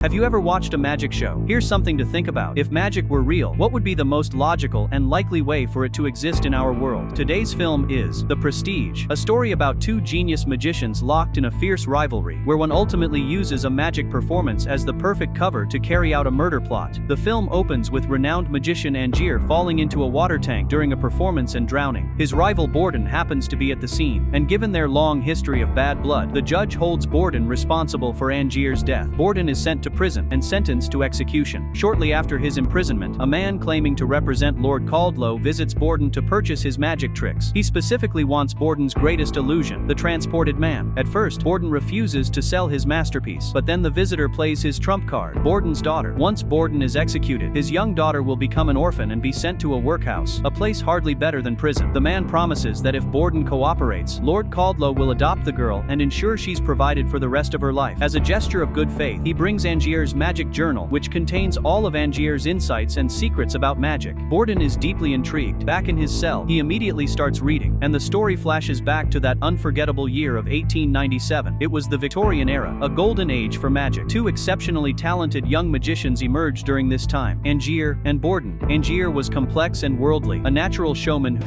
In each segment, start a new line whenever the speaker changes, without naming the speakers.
Have you ever watched a magic show? Here's something to think about. If magic were real, what would be the most logical and likely way for it to exist in our world? Today's film is The Prestige, a story about two genius magicians locked in a fierce rivalry, where one ultimately uses a magic performance as the perfect cover to carry out a murder plot. The film opens with renowned magician Angier falling into a water tank during a performance and drowning. His rival Borden happens to be at the scene, and given their long history of bad blood, the judge holds Borden responsible for Angier's death. Borden is sent to prison and sentenced to execution. Shortly after his imprisonment, a man claiming to represent Lord Caldlow visits Borden to purchase his magic tricks. He specifically wants Borden's greatest illusion, the transported man. At first, Borden refuses to sell his masterpiece, but then the visitor plays his trump card, Borden's daughter. Once Borden is executed, his young daughter will become an orphan and be sent to a workhouse, a place hardly better than prison. The man promises that if Borden cooperates, Lord Caldlow will adopt the girl and ensure she's provided for the rest of her life. As a gesture of good faith, he brings Angier's magic journal, which contains all of Angier's insights and secrets about magic. Borden is deeply intrigued. Back in his cell, he immediately starts reading, and the story flashes back to that unforgettable year of 1897. It was the Victorian era, a golden age for magic. Two exceptionally talented young magicians emerged during this time, Angier and Borden. Angier was complex and worldly, a natural showman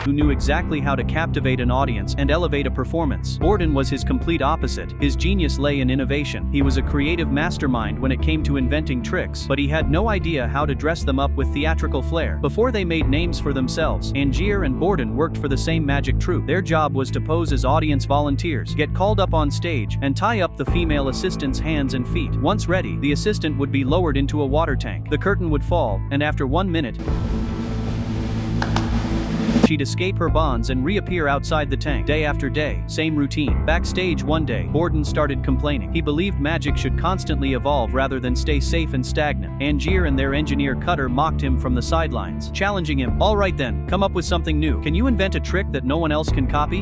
who knew exactly how to captivate an audience and elevate a performance. Borden was his complete opposite. His genius lay in innovation. He was a creative mastermind when it came to inventing tricks, but he had no idea how to dress them up with theatrical flair. Before they made names for themselves, Angier and Borden worked for the same magic troupe. Their job was to pose as audience volunteers, get called up on stage, and tie up the female assistant's hands and feet. Once ready, the assistant would be lowered into a water tank. The curtain would fall, and after 1 minute, she'd escape her bonds and reappear outside the tank. Day after day, same routine. Backstage one day, Borden started complaining. He believed magic should constantly evolve rather than stay safe and stagnant. Angier and their engineer Cutter mocked him from the sidelines, challenging him. "All right then, come up with something new. Can you invent a trick that no one else can copy?"